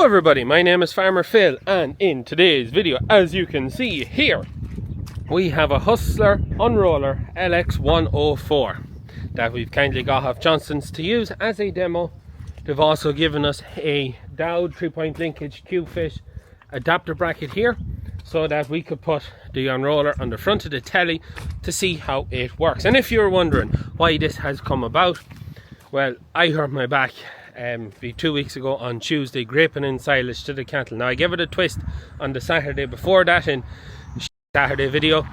everybody, my name is Farmer Phil, and in today's video, as you can see here, we have a Hustler Unroller LX104 that we've kindly got off Johnstons to use as a demo. They've also given us a Dowd 3-point linkage Q-fit adapter bracket here so that we could put the unroller on the front of the telly to see how it works. And if you're wondering why this has come about, well, I hurt my back 2 weeks ago on Tuesday graping in silage to the cattle. Now I gave it a twist on the Saturday before that in the Saturday video,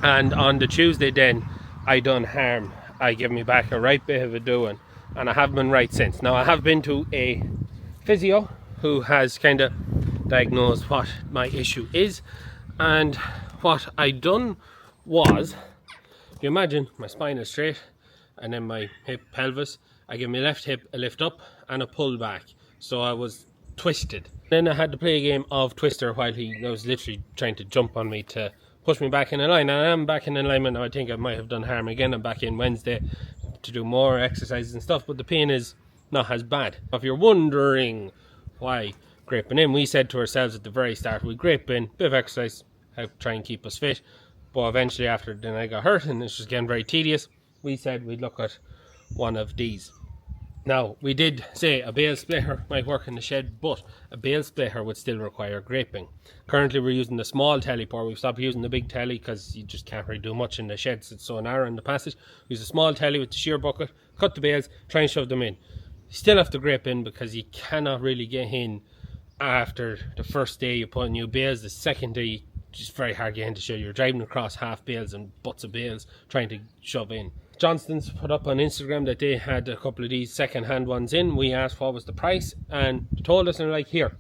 and on the Tuesday then I done harm. I gave me back a right bit of a doing, and I have been right since. Now I have been to a physio who has kind of diagnosed what my issue is, and what I done was, you imagine my spine is straight and then my hip pelvis, I give my left hip a lift up and a pull back, so I was twisted. Then I had to play a game of Twister while he was literally trying to jump on me to push me back in a line, and I am back in alignment now. I think I might have done harm again. I'm back in Wednesday to do more exercises and stuff, but the pain is not as bad. If you're wondering why graping in, we said to ourselves at the very start, we grape in, bit of exercise, help try and keep us fit, but eventually after then I got hurt and it's just getting very tedious. We said we'd look at one of these. Now, we did say a bale splitter might work in the shed, but a bale splitter would still require graping. Currently we're using the small telly pour. We've stopped using the big telly because you just can't really do much in the sheds. It's so narrow in the passage. Use a small telly with the shear bucket, cut the bales, try and shove them in. You still have to grape in because you cannot really get in after the first day you put new bales. The second day, it's very hard to get in to show. You're driving across half bales and butts of bales trying to shove in. Johnstons put up on Instagram that they had a couple of these second-hand ones in. We asked what was the price, and they told us, and they're like, here,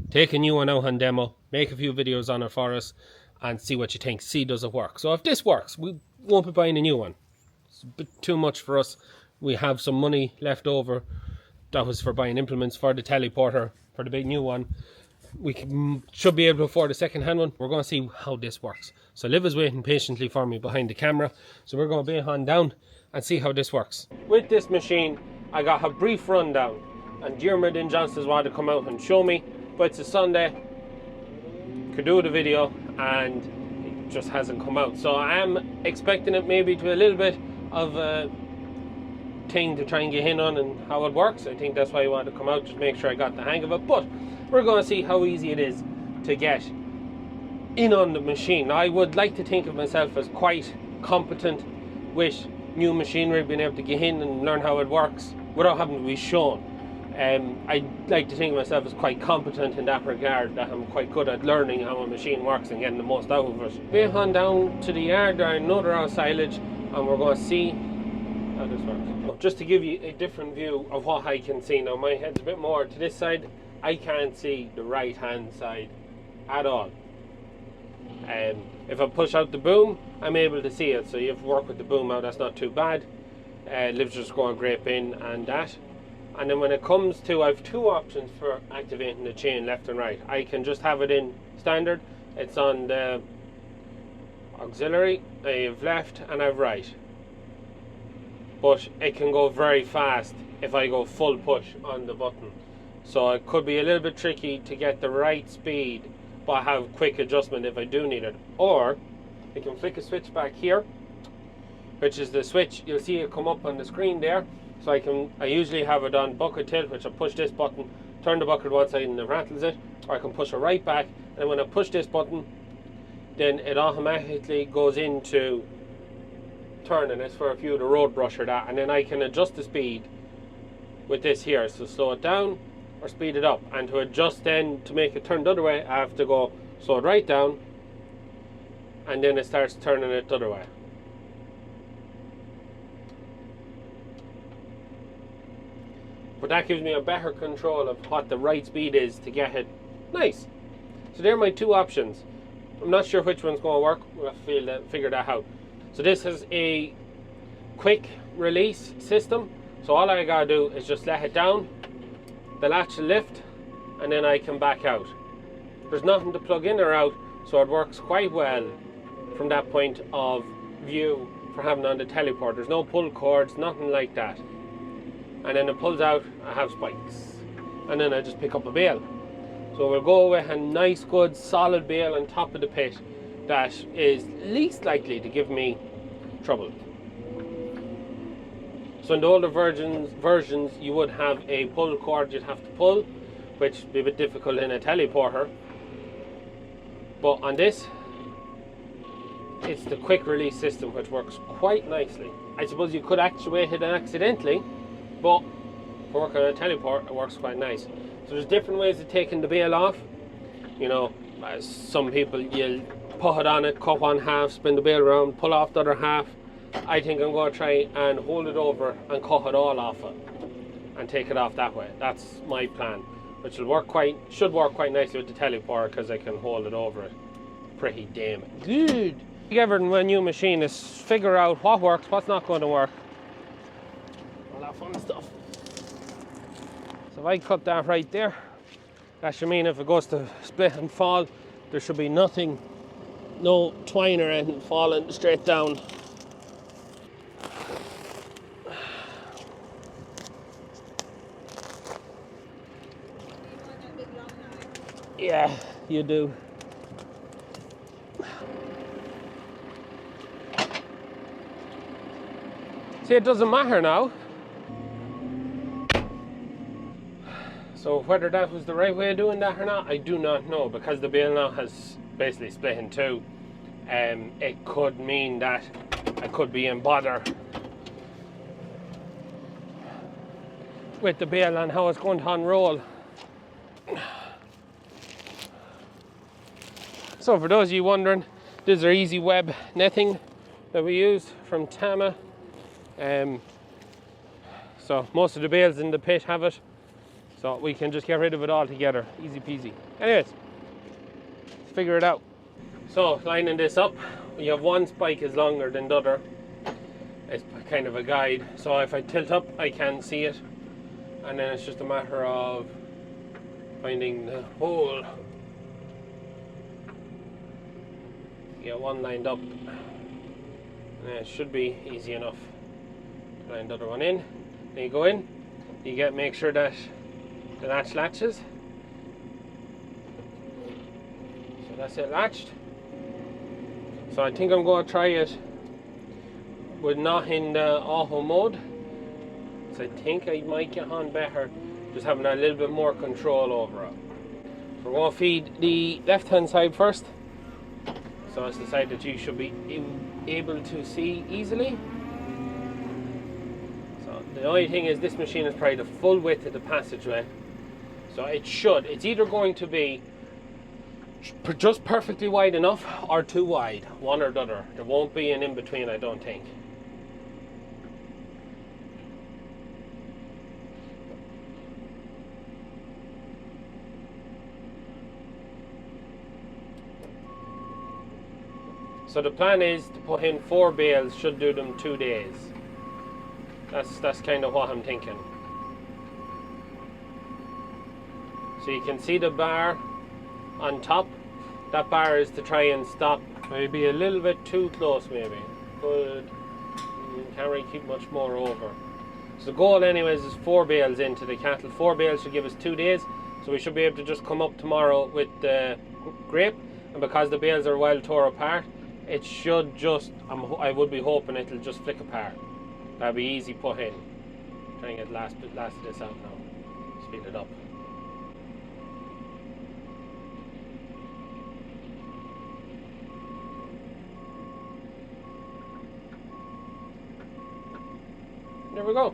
take a new one out on demo, make a few videos on it for us, and see what you think. See, does it work? So if this works, we won't be buying a new one. It's a bit too much for us. We have some money left over. That was for buying implements for the teleporter, for the big new one. We should be able to afford a second-hand one. We're going to see how this works. So Liv is waiting patiently for me behind the camera, so we're going to be on down and see how this works. With this machine, I got a brief rundown, and Diarmaid and Johnstons wanted to come out and show me, but it's a Sunday, could do the video, and it just hasn't come out. So I am expecting it maybe to be a little bit of a thing to try and get in on and how it works. I think that's why I wanted to come out, just make sure I got the hang of it. But we're going to see how easy it is to get in on the machine. Now, I would like to think of myself as quite competent with new machinery, being able to get in and learn how it works without having to be shown. I like to think of myself as quite competent in that regard, that I'm quite good at learning how a machine works and getting the most out of it. We're on down to the yard there, another hour silage, and we're going to see how this works. Just to give you a different view of what I can see now, my head's a bit more to this side. I can't see the right hand side at all. If I push out the boom, I'm able to see it, so you have to work with the boom out. That's not too bad. Liv's just going to grape in and that. And then when it comes to, I have two options for activating the chain, left and right. I can just have it in standard. It's on the auxiliary. I have left and I have right, but it can go very fast if I go full push on the button. So it could be a little bit tricky to get the right speed, but have quick adjustment if I do need it. Or I can flick a switch back here, which is the switch, you'll see it come up on the screen there. So I usually have it on bucket tilt, which I push this button, turn the bucket one side and it rattles it, or I can push it right back, and when I push this button, then it automatically goes into turning. It's for a few of the road brush or that, and then I can adjust the speed with this here, so slow it down or speed it up. And to adjust then, to make it turn the other way, I have to go slow it right down, and then it starts turning it the other way. But that gives me a better control of what the right speed is to get it nice. So there are my two options. I'm not sure which one's going to work. We'll have to figure that out. So this is a quick release system. So all I gotta do is just let it down, the latch will lift, and then I can back out. There's nothing to plug in or out, so it works quite well from that point of view for having on the teleport. There's no pull cords, nothing like that. And then it pulls out, I have spikes. And then I just pick up a bale. So we'll go with a nice good solid bale on top of the pit that is least likely to give me trouble. So in the older versions you would have a pull cord you'd have to pull, which would be a bit difficult in a teleporter. But on this, it's the quick release system, which works quite nicely. I suppose you could actuate it accidentally, but for working on a teleport, it works quite nice. So there's different ways of taking the bale off. You know, some people, you'll put it on it, cut one half, spin the bale around, pull off the other half. I think I'm going to try and hold it over and cut it all off it and take it off that way. That's my plan, which will should work quite nicely with the teleporter, because I can hold it over it pretty damn good. Everything with a new machine is figure out what works, what's not going to work, all that fun stuff. So if I cut that right there, that should mean if it goes to split and fall, there should be nothing, no twine or anything falling straight down. Yeah, you do. See, it doesn't matter now. So whether that was the right way of doing that or not, I do not know, because the bale now has basically split in two. It could mean that I could be in bother with the bale and how it's going to unroll. So for those of you wondering, this is our easy web netting that we use from Tama. So most of the bales in the pit have it, so we can just get rid of it all together, easy peasy. Anyways, let's figure it out. So lining this up, you have one spike is longer than the other. It's kind of a guide, so if I tilt up I can see it, and then it's just a matter of finding the hole. Get one lined up, and it should be easy enough to line the other one in. Then you go in, you make sure that the latch latches. So that's it latched. So I think I'm going to try it with not in the auto mode. So I think I might get on better just having a little bit more control over it. So we're going to feed the left hand side first. So it's the side that you should be able to see easily. So the only thing is, this machine is probably the full width of the passageway. So it's either going to be just perfectly wide enough or too wide, one or the other. There won't be an in-between, I don't think. So the plan is to put in 4 bales, should do them 2 days. That's kind of what I'm thinking. So you can see the bar on top. That bar is to try and stop, maybe a little bit too close maybe. But you can't really keep much more over. So the goal anyways is 4 bales into the cattle. 4 bales should give us 2 days. So we should be able to just come up tomorrow with the grape. And because the bales are well tore apart, it should just, I would be hoping it'll just flick apart. That'll be easy put in. Try and get the last of this out now. Speed it up. There we go.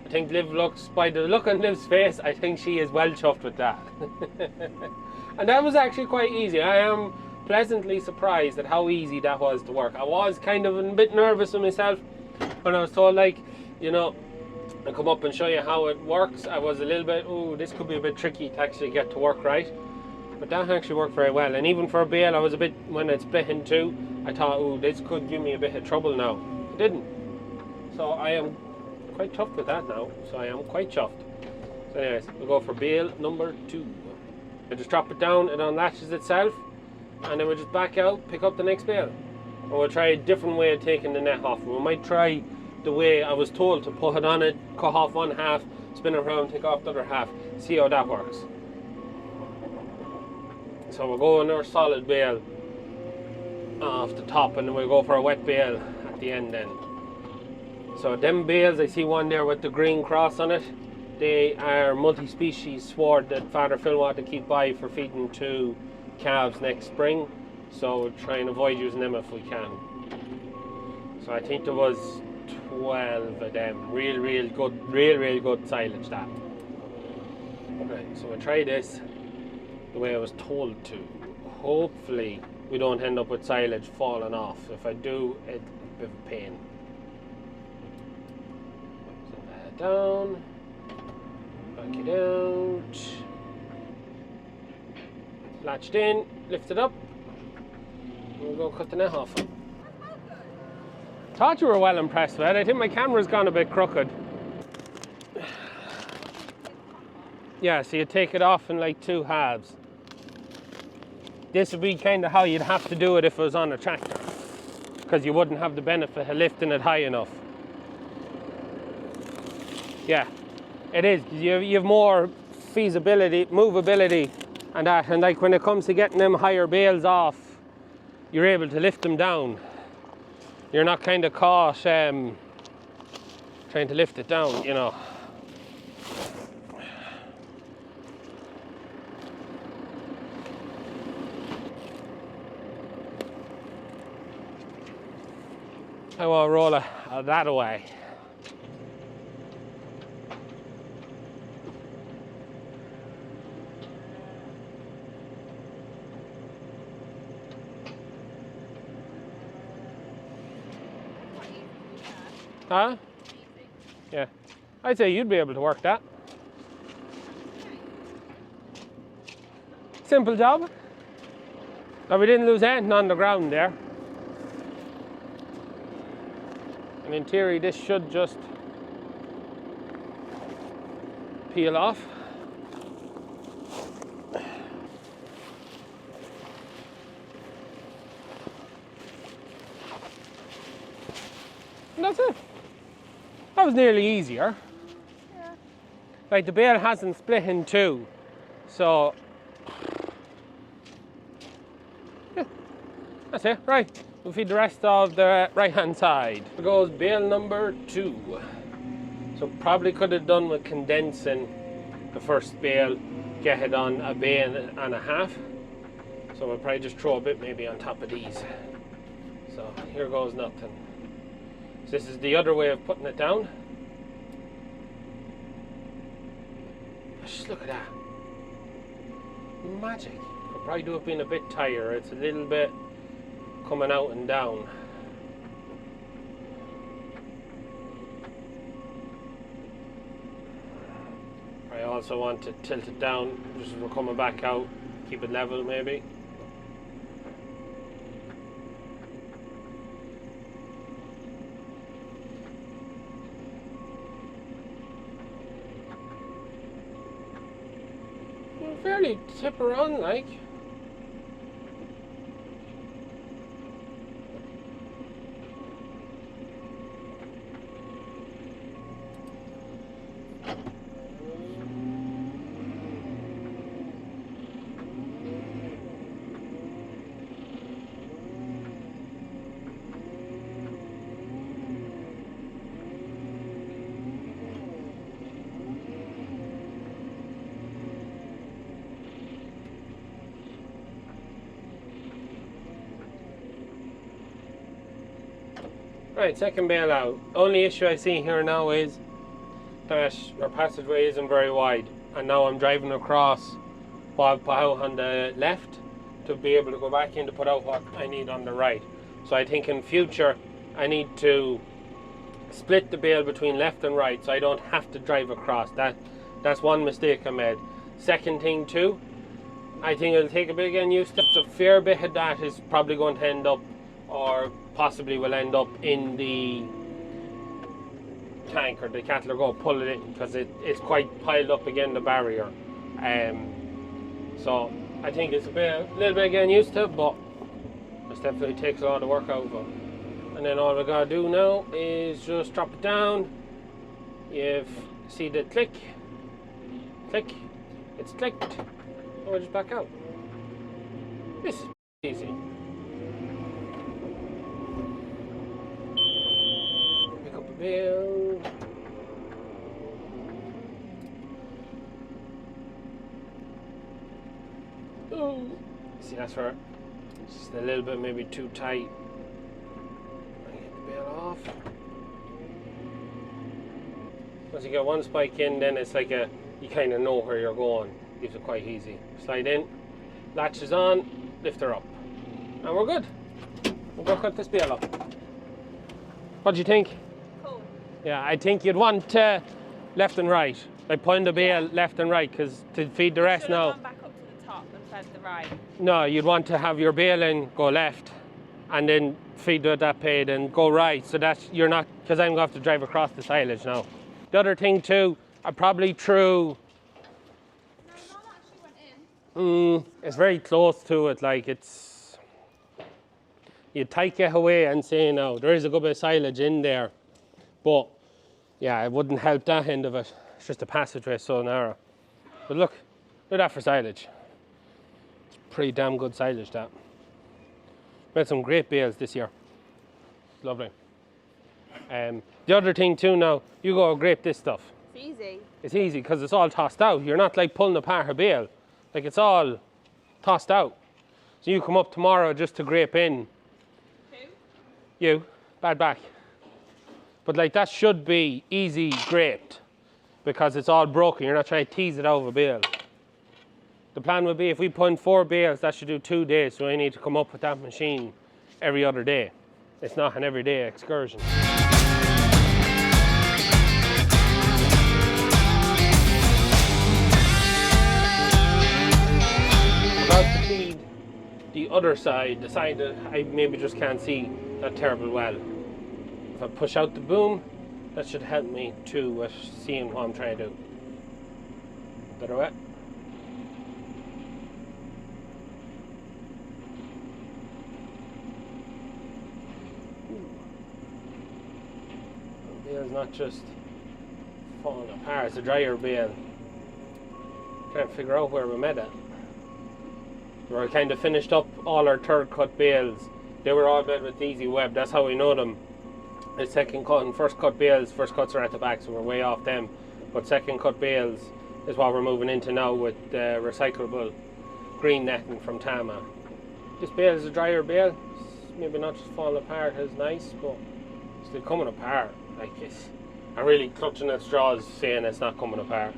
I think Liv looks, by the look on Liv's face, I think she is well chuffed with that. And that was actually quite easy. I am pleasantly surprised at how easy that was to work. I was kind of a bit nervous with myself when I was told, like, you know, I'll come up and show you how it works. I was a little bit, oh, this could be a bit tricky to actually get to work right. But that actually worked very well. And even for a bale, I was a bit, when it split in two, I thought, oh, this could give me a bit of trouble now. It didn't. So I am quite chuffed with that now. So I am quite chuffed. So anyways, we'll go for bale number 2. I just drop it down, it unlatches itself, and then we'll just back out, pick up the next bale. And we'll try a different way of taking the net off. We might try the way I was told to put it on it, cut off one half, spin it around, take off the other half, see how that works. So we'll go in our solid bale off the top, and then we'll go for a wet bale at the end then. So them bales, I see one there with the green cross on it. They are multi-species sward that Father Phil wanted to keep by for feeding to calves next spring. So we'll try and avoid using them if we can. So I think there was 12 of them. Real good silage that. Right, so we'll try this the way I was told to. Hopefully we don't end up with silage falling off. If I do, it's a bit of a pain. Set that down. Back it out. Latched in, lift it up. We'll go cut the net off. Thought you were well impressed with it. I think my camera's gone a bit crooked. Yeah, so you take it off in like 2 halves. This would be kind of how you'd have to do it if it was on a tractor, because you wouldn't have the benefit of lifting it high enough. Yeah, it is. You have more feasibility, movability and that, and like when it comes to getting them higher bales off, you're able to lift them down. You're not kind of caught trying to lift it down, you know. I will roll that away. Huh? Yeah. I'd say you'd be able to work that. Simple job. Now we didn't lose anything on the ground there. And in theory this should just peel off. And that's it. That was nearly easier. Yeah. Like the bale hasn't split in 2. So yeah, that's it. Right. We'll feed the rest of the right hand side. Here goes bale number 2. So probably could have done with condensing the first bale, get it on a bale and a half. So we'll probably just throw a bit maybe on top of these. So here goes nothing. So this is the other way of putting it down. Just look at that. Magic. I'll probably do it being a bit tighter. It's a little bit coming out and down. I also want to tilt it down just as we're coming back out, keep it level maybe. Fairly tip around like. Right, second bale out. Only issue I see here now is that our passageway isn't very wide, and now I'm driving across what I've put out on the left to be able to go back in to put out what I need on the right. So I think in future I need to split the bale between left and right so I don't have to drive across. That's one mistake I made. Second thing too, I think it'll take a bit of getting used to. A fair bit of that is probably going to end up, or possibly will end up in the tank, or the cattle are going to pull it in because it's quite piled up again, the barrier. So I think it's a little bit getting used to, but it definitely takes a lot of work out of it. And then all we gotta do now is just drop it down. You see the click, it's clicked, and we'll just back out. This is easy. Pick up a bale. Oh, see, that's where it's just a little bit maybe too tight. Get the bale off. Once you get one spike in, then it's like you kind of know where you're going. Leaves it quite easy. Slide in, latches on, lift her up, and we're good. We'll go cut this bale up. What do you think? Cool. Yeah, I think you'd want left and right. Like pulling the bale left and right, because to feed the rest now. Gone back up to the top and fed the right. No, you'd want to have your bale in, go left, and then feed that pay, and go right. So that you're not, because I'm going to have to drive across the silage now. The other thing too, I probably threw. No, none actually went in. It's very close to it, like it's. You take it away and say no, there is a good bit of silage in there, but yeah, it wouldn't help that end of it. It's just a passageway so narrow. But look at that for silage. It's pretty damn good silage, that. We had some great bales this year. Lovely. The other thing too now, you go grape this stuff. It's easy. It's easy because it's all tossed out. You're not like pulling apart a bale. Like it's all tossed out. So you come up tomorrow just to grape in. Who? You, bad back. But like that should be easy graped because it's all broken. You're not trying to tease it out of a bale. The plan would be if we put in 4 bales, that should do 2 days. So I need to come up with that machine every other day. It's not an everyday excursion. About to feed the other side, the side that I maybe just can't see that terrible well. If I push out the boom, that should help me too with seeing what I'm trying to do. Better way. The bale's not just falling apart, it's a drier bale. Trying to figure out where we met it. We're kind of finished up all our third cut bales. They were all made with easy web, that's how we know them. The second cut and first cut bales, first cuts are at the back, so we're way off them. But second cut bales is what we're moving into now with recyclable green netting from Tama. This bale is a drier bale. It's maybe not just falling apart as nice, but it's still coming apart. Like it's, I'm really clutching at straws saying it's not coming apart.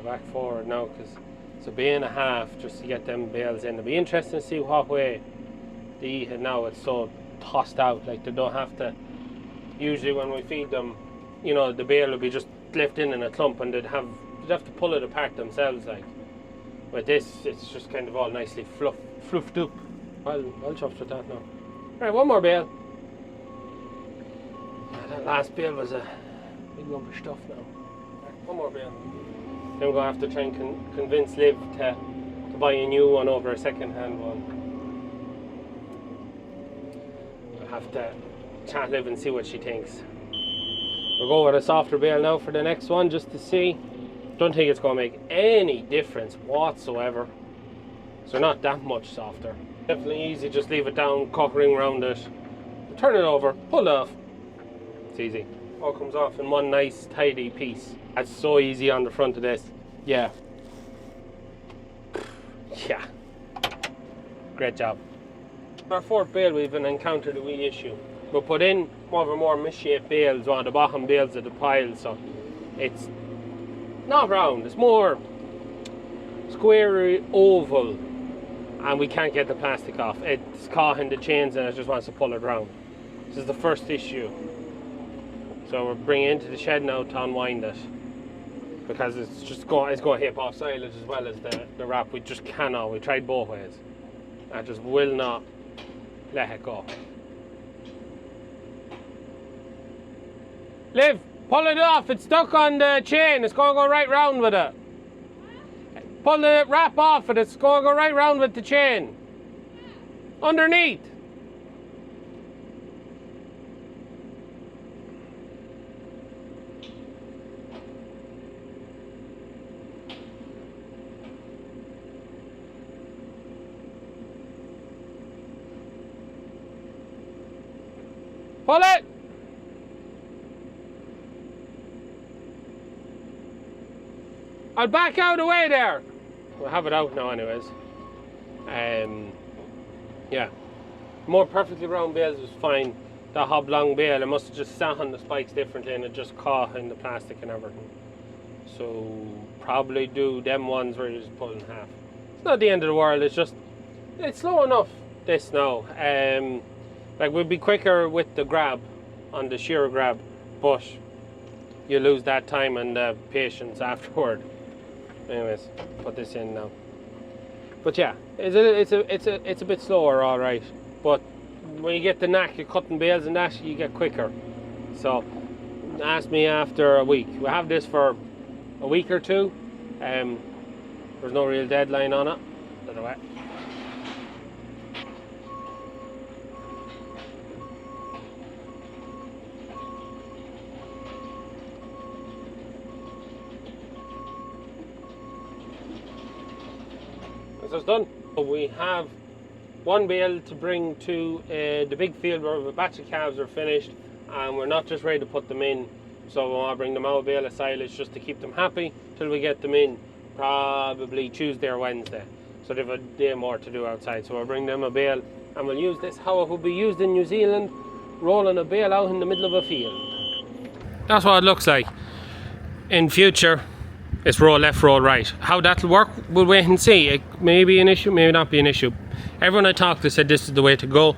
Back forward now because it's a bay and a half just to get them bales in. It'll be interesting to see what way they eat it now. It's so tossed out, like they don't have to. Usually when we feed them, you know, the bale will be just left in a clump and they'd have to pull it apart themselves. Like with this, it's just kind of all nicely fluffed up. I'll chuffed with that now. Right, one more bale. That last bale was a big lump of stuff now. Right, one more bale. Then we're going to have to try and convince Liv to buy a new one over a second-hand one. I'll have to chat Liv and see what she thinks. We'll go with a softer bale now for the next one just to see. Don't think it's going to make any difference whatsoever. So not that much softer. Definitely easy, just leave it down, cut ring around it, turn it over, pull it off. It's easy. All comes off in one nice tidy piece. That's so easy on the front of this. Yeah. Yeah. Great job. Our fourth bale we've encountered a wee issue. We put in one of our more misshaped bales, one of the bottom bales of the pile, so it's not round, it's more square oval, and we can't get the plastic off. It's caught in the chains and it just wants to pull it round. This is the first issue. So we're bringing it into the shed now to unwind it because it's going to hip off silage as well as the wrap. We just cannot. We tried both ways. I just will not let it go. Liv, pull it off. It's stuck on the chain. It's going to go right round with it. Pull the wrap off and it's going to go right round with the chain. Underneath. Pull it! I'll back out away there. We'll have it out now anyways. Yeah. More perfectly round bales was fine. The oblong bale, it must have just sat on the spikes differently and it just caught in the plastic and everything. So probably do them ones where you just pull in half. It's not the end of the world, it's just, it's slow enough this now. Like we'll be quicker with the grab, on the shearer grab, but you lose that time and patience afterward. Anyways, put this in now. But yeah, it's a bit slower, all right. But when you get the knack of cutting bales and that, you get quicker. So ask me after a week. We have this for a week or two. There's no real deadline on it. By the way. It's done. We have one bale to bring to the big field where a batch of calves are finished, and we're not just ready to put them in, so we want to bring them out a bale of silage just to keep them happy till we get them in, probably Tuesday or Wednesday. So they have a day more to do outside, so we'll bring them a bale and we'll use this how it would be used in New Zealand, rolling a bale out in the middle of a field. That's what it looks like. In future it's roll left, roll right. How that'll work, we'll wait and see. It may be an issue, may not be an issue. Everyone I talked to said this is the way to go,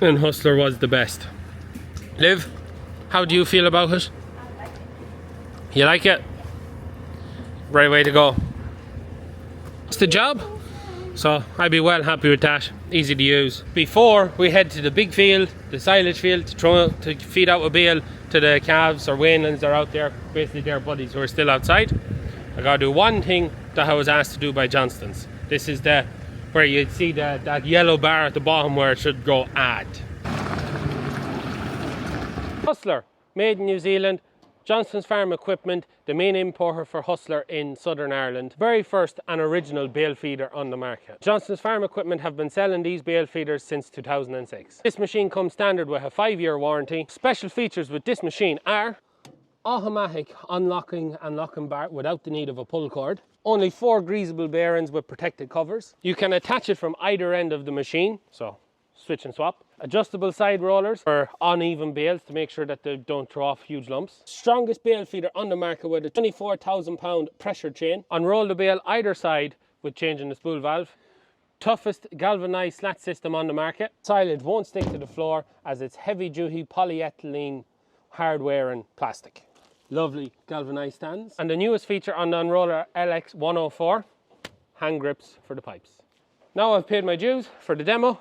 and Hustler was the best. Liv, how do you feel about it? I like it. You like it? Right way to go. It's the job, so I'd be well happy with that. Easy to use. Before we head to the big field, the silage field, to feed out a bale to the calves or weanlings that are out there, basically their buddies who are still outside, I gotta do one thing that I was asked to do by Johnstons. This is the where you'd see that yellow bar at the bottom where it should go add. Hustler, made in New Zealand. Johnston's Farm Equipment, the main importer for Hustler in Southern Ireland. Very first and original bale feeder on the market. Johnston's Farm Equipment have been selling these bale feeders since 2006. This machine comes standard with a 5-year warranty. Special features with this machine are automatic unlocking and locking bar without the need of a pull cord. Only 4 greasable bearings with protected covers. You can attach it from either end of the machine, so switch and swap. Adjustable side rollers for uneven bales to make sure that they don't throw off huge lumps. Strongest bale feeder on the market with a 24,000 pound pressure chain. Unroll the bale either side with changing the spool valve. Toughest galvanized slat system on the market. Silage won't stick to the floor as it's heavy duty polyethylene hardware and plastic. Lovely galvanized stands. And the newest feature on the Unroller LX104, hand grips for the pipes. Now I've paid my dues for the demo.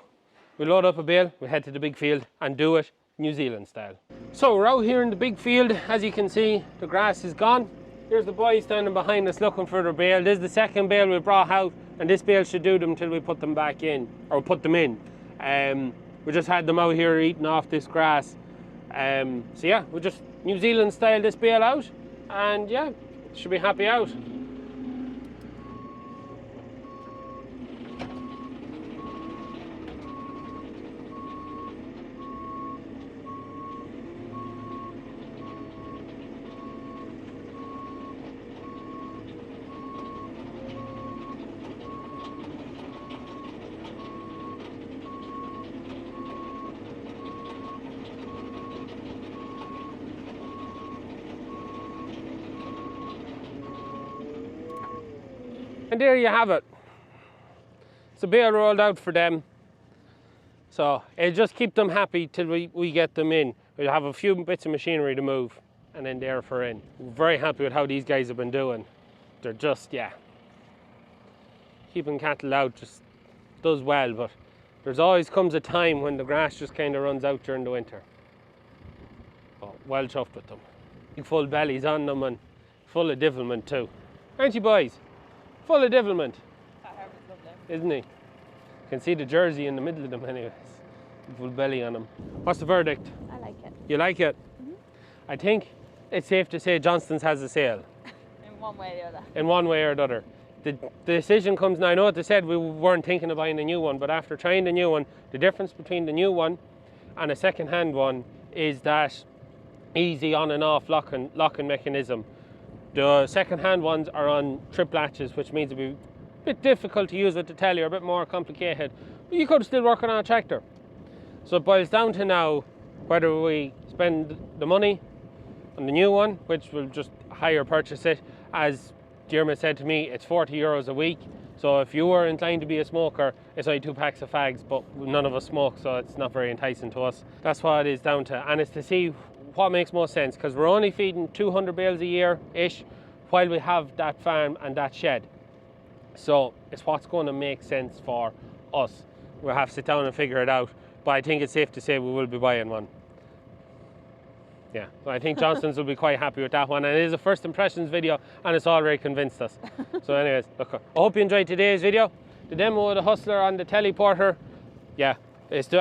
We load up a bale, we head to the big field and do it New Zealand style. So we're out here in the big field. As you can see, the grass is gone. Here's the boys standing behind us looking for their bale. This is the second bale we brought out, and this bale should do them till we put them back in, or put them in. We just had them out here eating off this grass. So yeah, we just New Zealand style this bale out, and yeah, should be happy out. And there you have it. It's a bale rolled out for them. So it'll just keep them happy till we get them in. We'll have a few bits of machinery to move and then they're for in. We're very happy with how these guys have been doing. They're just, yeah. Keeping cattle out just does well, but there's always comes a time when the grass just kind of runs out during the winter. Oh, well chuffed with them. Big full bellies on them and full of devilment too. Aren't you boys? Full of devilment. That hair was lovely. Isn't he? You can see the jersey in the middle of them anyways. Full belly on them. What's the verdict? I like it. You like it? Mm-hmm. I think it's safe to say Johnstons has a sale. In one way or the other. In one way or the other. The decision comes now. I know what they said, we weren't thinking of buying a new one, but after trying the new one, the difference between the new one and a second hand one is that easy on and off locking mechanism. The second hand ones are on trip latches, which means it'll be a bit difficult to use with the telly, or a bit more complicated, but you could still work on a tractor. So it boils down to now whether we spend the money on the new one, which will just hire purchase it. As Diarmaid said to me, it's €40 a week. So if you were inclined to be a smoker, it's only 2 packs of fags, but none of us smoke, so it's not very enticing to us. That's what it is down to, and it's to see what makes most sense, because we're only feeding 200 bales a year-ish while we have that farm and that shed. So it's what's going to make sense for us. We'll have to sit down and figure it out, but I think it's safe to say we will be buying one. Yeah, so I think Johnstons will be quite happy with that one, and it is a first impressions video, and it's already convinced us. So anyways, look, I hope you enjoyed today's video. The demo of the Hustler on the teleporter, yeah, it's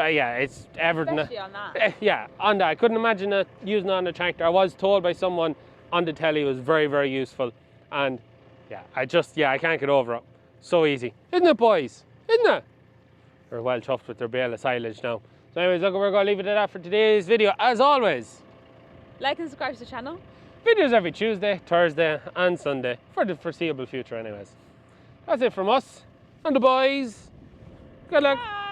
everything. Especially on that. Yeah, on that. I couldn't imagine it using it on the tractor. I was told by someone on the telly it was very, very useful, and yeah, I can't get over it. So easy, isn't it, boys? Isn't it? They're well chuffed with their bale of silage now. So anyways, look, we're going to leave it at that for today's video. As always, like and subscribe to the channel. videos every Tuesday, Thursday and Sunday for the foreseeable future anyways. That's it from us and the boys. Good luck. Bye.